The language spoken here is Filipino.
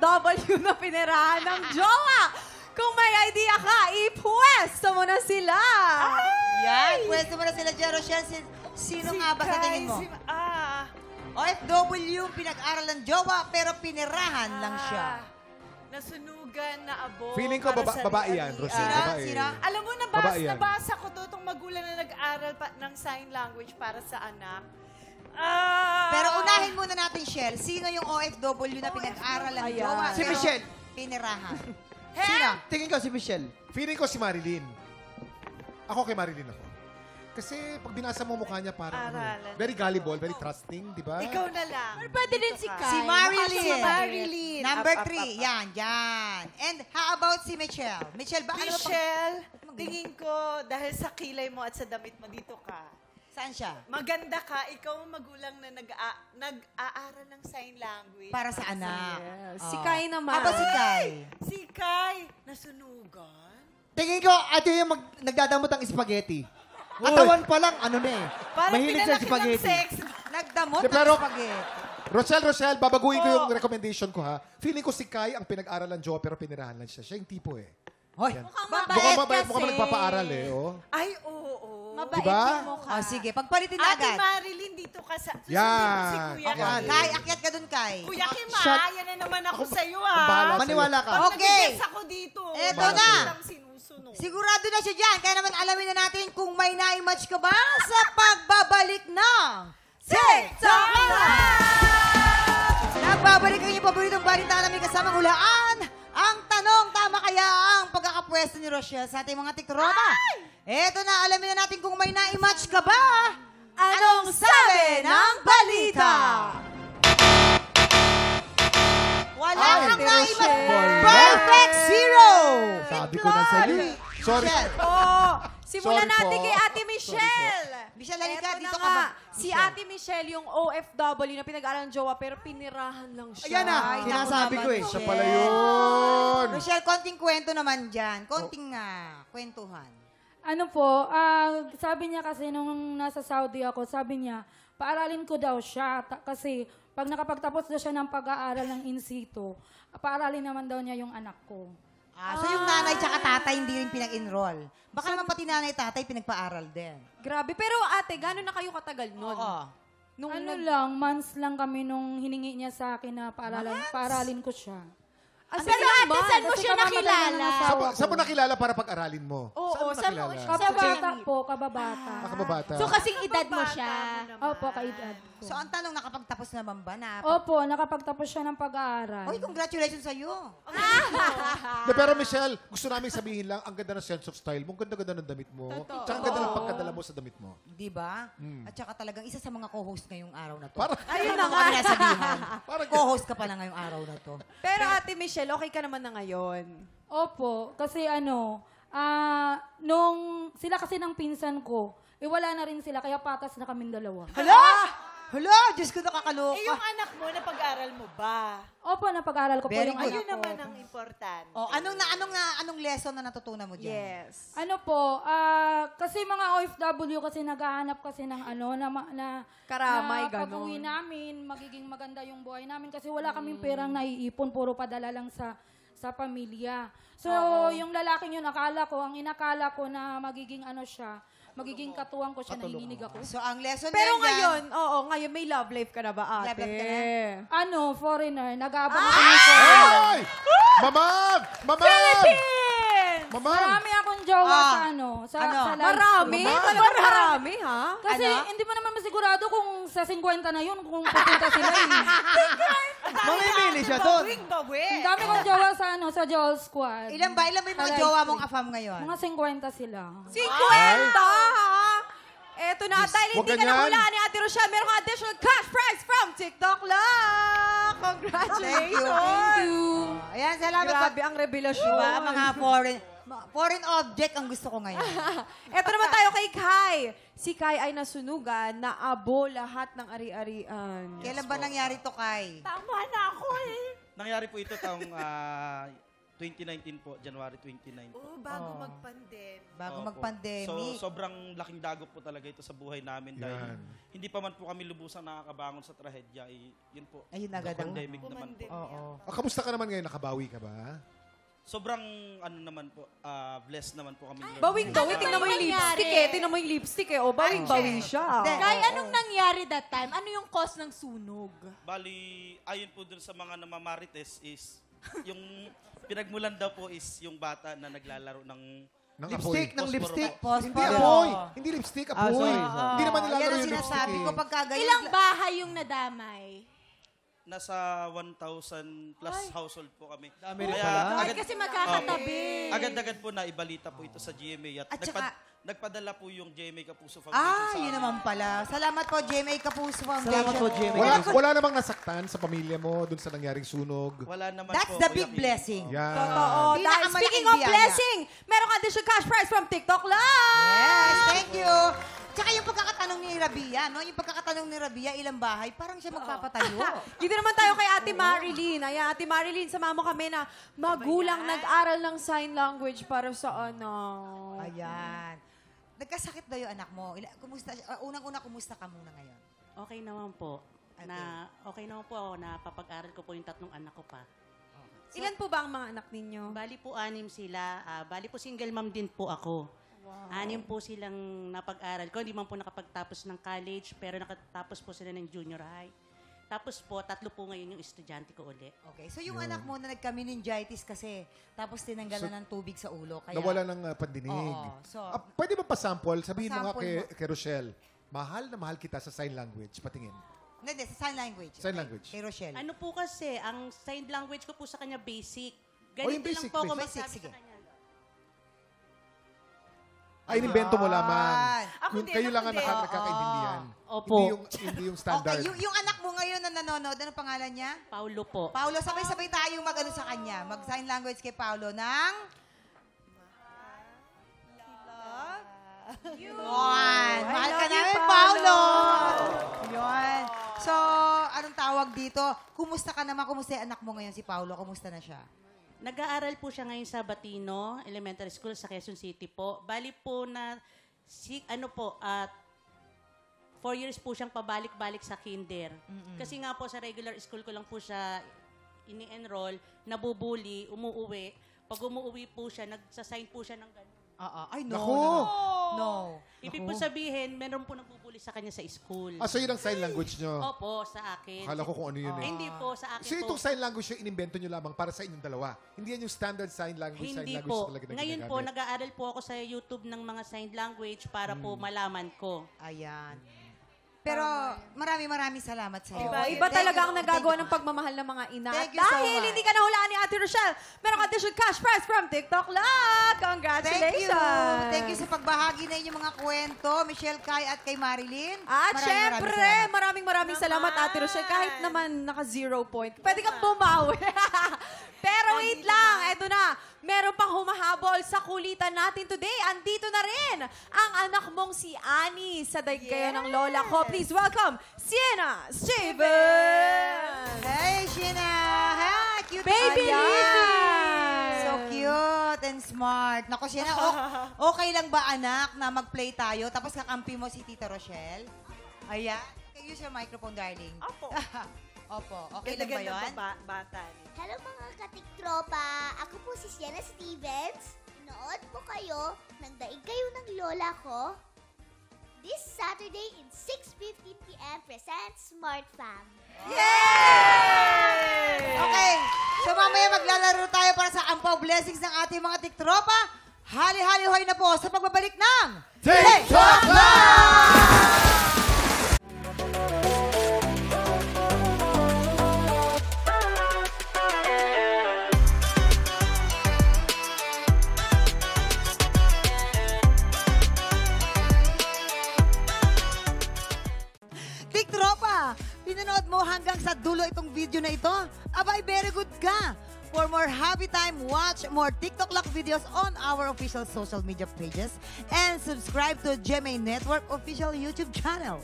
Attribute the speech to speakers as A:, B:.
A: OFW na pinirahan ng jowa. Kung may idea ka, ipwesto mo na sila.
B: Yan, pwesto mo na sila dyan, Rochelle. Sino nga ba sa tingin mo? OFW, pinag-aral ng jowa, pero pinirahan lang siya.
C: Nasunugan na abo.
D: Feeling ko babae yan, Rochelle. Babae.
C: Alam mo, nabasa ko to itong magulang na nag-aral ng sign language para sa anak.
B: Pero unahin muna natin, Shell. Sino yung OFW na pinag-aral ng jowa?
E: Si Michelle.
B: Pinirahan.
E: Sino? Tingin ko si Michelle.
D: Feeling ko si Marilyn. Ako kay Marilyn ako. Kasi pag binasa mo mukha niya parang very gullible, very trusting, di ba?
C: Ikaw na lang.
A: Pwede din si Kai.
B: Si Marilyn.
C: Si Marilyn.
B: Number 3. Yan, yan. And how about si Michelle? Michelle, ba?
C: Michelle, tingin ko, dahil sa kilay mo at sa damit mo, dito ka.
B: Saan siya?
C: Maganda ka, ikaw ang magulang na nag-aaral ng sign language.
B: Para sa anak.
A: Si Kai naman.
B: Aba si Kai.
C: Si Kai, nasunugan.
E: Tingin ko, ito yung nagdadamot ng spaghetti. Katawan pa lang, ano na eh.
C: Parang
E: Mahilig sa
C: pinalaki ng
E: spaghetti.
C: sex.
B: Nagdamot
D: De, pero-
B: ng spaghetti.
D: Rochelle, babaguhin ko yung recommendation ko ha. Feeling ko si Kai ang pinag-aral ng jowa pero pinirahan lang siya. Siya yung tipo eh.
B: Hoy,
D: Mukhang nagpapa-aral eh. Oh.
C: Ay, oo.
A: Mabait
D: Diba?
A: yung mukha.
B: sige, pagpalitin na
C: Ate
B: agad.
C: Marilyn, dito ka sa... Susundin
D: Yan.
C: mo si Kuya
D: Yan.
C: Kim.
B: Kai, akyat ka dun, Kai.
C: Kuya Kim,
E: Shut-
C: yan na naman ako sa'yo,
D: bahala sa'yo.
E: Maniwala ka.
C: Pag
B: Okay.
C: nag-guess ako dito.
B: Eto
C: bakit
B: na.
C: lang sinusunod?
B: Sigurado na siya dyan. Kaya naman alamin na natin kung may na-match ka ba sa pagbabalik ng TikTok Live! Nagbabalik ang inyong paboritong balita namin kasamang hulaan. Ang tanong, tama kaya ang pagkakapwesto ni Rochelle sa ating mga tiktroma? Eto na, alamin na natin kung may na-match ka ba. Anong sabi ng balita? Wala kang na-match. Perfect zero!
E: Sabi ko na sa'yo.
D: Sorry.
A: Simulan
D: Sorry
A: natin
D: po.
A: kay Ate Michelle.
B: Michelle, halika,
A: Eto
B: dito
A: na
B: ka
A: nga.
B: ba?
A: Si
B: Michelle.
A: Ate Michelle, yung OFW na pinag-aral ng jowa pero pinirahan lang siya.
E: Ayan na,
B: Ay,
E: sinasabi
B: naku
E: ko eh.
B: naman,
D: Siya pala yun.
B: Rochelle, konting kwento naman dyan. Konting kwentuhan.
F: Ano po, sabi niya kasi nung nasa Saudi ako, sabi niya, paaralin ko daw siya kasi pag nakapagtapos daw siya ng pag-aaral ng in situ, paaralin naman daw niya yung anak ko.
B: So yung nanay tsaka tatay hindi rin pinag-enroll. Baka naman pati nanay tatay pinagpa-aral din.
A: Grabe. Pero ate, gano'n na kayo katagal nun? Nung
F: Ano lang, months lang kami nung hiningi niya sa akin na paaralin ko siya.
A: Pero
F: Kasi
A: ate, saan mo
F: kasi
A: siya
F: kamamatay na
A: nakilala?
F: ng asawa ko.
D: Saan mo nakilala para pag-aralin mo?
A: Oo, saan mo
D: nakilala?
F: Kababata po, kababata.
D: Kababata.
A: So kasing edad mo siya.
F: Opo, kaedad ko.
B: So ang tanong, nakapagtapos naman ba na?
F: Opo, nakapagtapos siya ng pag-aaral.
B: Oy, congratulations sa'yo.
D: De, pero Michelle, gusto namin sabihin lang, ang ganda ng sense of style mo, ang ganda-ganda ng damit mo. Tsaka ang ganda ng pagkadala mo sa damit mo.
B: Di ba? At saka talagang isa sa mga co-host ngayong araw na to.
D: Para,
B: Ayun na nga. Nasabihan.
D: Parang-
B: Co-host ka pala ngayong araw na to.
A: Pero ate Michelle, okay ka naman na ngayon.
F: Opo, kasi nung sila kasi ng pinsan ko, wala na rin sila, kaya patas na kaming dalawa.
B: Hala! Hala! Diyos ko nakakaloka.
C: Eh, yung anak mo, napag-aral mo ba?
F: Opo, napag-aral ko po
B: Very
F: yung
B: good.
F: anak
C: Yun
F: ko.
C: naman ang importante.
B: Oh, anong lesson na natutunan mo dyan?
A: Yes.
F: Ano po, kasi mga OFW kasi naghahanap kasi ng na
A: Karamay,
F: na pag-uwi
A: ganon.
F: namin, magiging maganda yung buhay namin kasi wala kaming perang naiipon, puro padala lang sa pamilya. So, yung lalaking yun, ang inakala ko na magiging magiging katuwang ko siya, nanginginig ako.
B: So, ang lesson
A: Pero
B: niyan
A: ngayon, ngayon may love life ka na ba ate?
B: Love life ka na?
F: Foreigner, nag-aabang ako ng foreigner.
D: ay! Mamang! Mamang!
A: Philippines!
D: Mamang!
F: Marami akong jowa sa live
A: Marami?
F: stream.
A: Talagang marami, ha?
F: Kasi hindi mo naman masigurado kung sa 50 na yun, kung pupunta sila
E: Mamimili siya doon.
F: Ang dami kong jowa sa Joel Squad.
B: Ilan ba yung mga
F: Sa
B: jowa
F: live
B: mong
F: stream.
B: afam ngayon?
F: Mga 50 sila.
A: 50! ha? Eto na, dahil
D: Huwag
A: hindi ka
D: ganyan.
A: nahulaan ni Ate Rochelle, meron kang additional cash prize from TikTok Lock! Congratulations!
B: Ayan, salamat.
A: Grabe ang revelasyon.
B: Diba? Mga foreign object ang gusto ko ngayon.
A: Eto naman tayo kay Kai. Si Kai ay nasunugan na abo lahat ng ari-arian.
B: Kailan ba nangyari to, Kai?
C: Tama na ako eh.
G: Nangyari po ito taong 2019 po, January 29 po.
C: Bago
B: Oo.
C: mag-pandemic.
B: Bago
G: Opo.
B: mag-pandemic.
G: So, sobrang laking dagok po talaga ito sa buhay namin dahil
D: Yan.
G: hindi pa man po kami lubusang nakakabangon sa trahedya. Yun po.
B: Ayun agad ang...
G: Pandemic naman po.
B: Oo.
D: Kamusta ka naman ngayon? Nakabawi ka ba?
G: Sobrang naman po, blessed naman po kami.
A: Bawing-bawi. Tingnan mo yung lipstick eh. Tingnan mo yung lipstick eh. O, bawing-bawi siya.
B: Hindi.
H: Kay, anong nangyari that time? Ano yung cause ng sunog?
G: Bali, ayon po dun sa mga namamarites is, yung pinagmulan daw po is yung bata na naglalaro ng
E: Lipstick, ng
G: Posporo
E: lipstick.
G: po.
D: Hindi apoy. Hindi lipstick, apoy.
E: sorry.
D: Hindi naman
B: Yan
D: nilalaro
B: ang
D: yung lipstick
B: sinasabi ko
D: eh.
B: pagka ganyan.
H: Ilang bahay yung nadamay?
G: Nasa 1,000 plus household po kami.
E: Dami rin pala.
H: Ay, kasi magkakatabi.
G: Agad-agad po na ibalita po ito sa GMA at,
B: At saka-
G: nagpadala po yung GMA Kapuso Foundation
B: Ah,
G: sa
B: yun
G: amin.
B: naman pala. Salamat po, GMA Kapuso Foundation.
E: Salamat po, GMA.
D: Wala namang nasaktan sa pamilya mo dun sa nangyaring sunog.
G: Wala naman
B: That's
G: po.
B: the
G: Kuya
B: big
G: Kim.
B: blessing.
D: Yan.
A: Totoo. Dahil
B: Pinakamalaking
A: speaking of
B: biyaya.
A: blessing, meron ka additional cash prize from TikTok Live!
B: Yes, thank you. Tsaka yung pagkakatanong ni Rabia, no? Yung pagkakatanong ni Rabia, ilang bahay, parang siya magpapatayo.
A: Dito naman tayo kay Ate Marilyn. Ayan, Ate Marilyn, sama mo kami na magulang nag-aral ng sign language para sa anak.
B: Ayan. Nagkasakit daw yung anak mo. Kumusta? Unang-una, kumusta ka muna ngayon?
I: Okay naman po. Okay naman po ako na papag-aral ko po yung tatlong anak ko pa.
A: Ilan po ba ang mga anak ninyo?
I: Bali po 6 sila. Bali po single mom din po ako. 6 po silang napag-aral ko. Hindi man po nakapagtapos ng college, pero nakatapos po sila ng junior high. Tapos po, 3 po ngayon yung estudyante ko uli.
B: Okay. So yung anak mo na nagka-meningitis kasi, tapos tinanggalan ng tubig sa ulo. Kaya,
D: Nawala ng pandinig.
B: Oo. So,
D: Pwede ba pasample? Sabihin mo nga
B: Pasample
D: kay Rochelle, mahal na mahal kita sa sign language. Patingin.
B: hindi, sa sign language.
D: Sign language.
B: Kay Rochelle.
I: Ano po kasi, ang sign language ko po sa kanya basic.
D: Oh, yung
I: Ganito
D: basic,
I: lang po ako
D: basic.
I: magsabi
B: Sige.
I: sa kanya.
D: Ay, inimbento mo lamang.
C: Ako
D: Kung
C: din,
D: kayo
C: ako
D: lang ang
C: din.
D: nakakaintindihan.
I: Opo.
D: Hindi yung standard.
B: Okay, yung anak mo ngayon na nanonood, ano pangalan niya?
I: Paulo po.
B: Paulo, sabay-sabay tayo mag-ano sa kanya. Mag-sign language kay Paulo ng... Yun. Mahal ka namin, Paulo. Yun. So, anong tawag dito? Kumusta ka naman? Kumusta yung anak mo ngayon, si Paulo? Kumusta na siya?
I: Nag-aaral po siya ngayon sa Batino Elementary School sa Quezon City po. Bali po na, 4 years po siyang pabalik-balik sa kinder. Kasi nga po sa regular school ko lang po siya ini-enroll, nabubuli, umuuwi. Pag umuuwi po siya, nagsasign po siya ng gano'n.
B: Ay, no.
D: Naku!
B: No.
I: Ibig po sabihin, meron po nagbubuli sa kanya sa school.
D: So yun ang sign language nyo.
I: Opo, sa akin.
D: Akala ko kung ano yun eh.
I: Hindi po, sa akin
D: So
I: po.
D: itong sign language yung inimbento nyo lamang para sa inyong dalawa. Hindi yan yung standard sign language.
I: Hindi
D: sign language
I: po.
D: talaga na
I: Ngayon po,
D: ginagamit.
I: nag-aaral po ako sa YouTube ng mga sign language para po malaman ko.
B: Ayan. Pero maraming salamat sa iyo.
A: Iba talaga ang nagagawa ng pagmamahal ng mga ina.
B: Thank
A: At
B: you so
A: dahil
B: much.
A: hindi ka nahulaan ni Ate Rochelle, meron ka additional cash prize from TikTok Live! Congratulations!
B: Thank you sa pagbahagi na inyong mga kwento, Michelle, Kai, at kay Marilyn.
A: At syempre,
B: salamat.
A: maraming salamat Ate Rochelle. Kahit naman naka 0 point, pwede kang bumawi. Pero wait lang, eto na. Meron pang humahabol sa kulitan natin today. Andito na rin ang anak mong si Annie sa kayo ng lola ko. Please welcome, Sienna Steven!
B: Hey, Sheena! Hi, cute.
A: Baby
B: Ayan.
A: Lizzie!
B: So cute and smart. Naku, Sheena, okay lang ba anak na mag-play tayo tapos kakampi mo si Tita Rochelle? Ayan. Okay, use your microphone, darling.
C: Opo.
B: Opo. Okay lang ba
C: Ganda-ganda
B: yun?
C: pa bata niya.
J: Hello mga katiktropa! Ako po si Sienna Stevens. Nood po kayo ng Daig Kayo ng Lola ko. This Saturday in 6:15 p.m. presents Smart Fam.
B: Okay. So mamaya maglalaro tayo para sa Ampaw Blessings ng ating mga tiktropa. Hali-hali-hoy na po sa pagbabalik ng
D: TikTok Live!
B: Tiktropa, pinanood mo hanggang sa dulo itong video na ito? Abay, very good ka! For more happy time, watch more TikTok Lock videos on our official social media pages and subscribe to GMA Network official YouTube channel.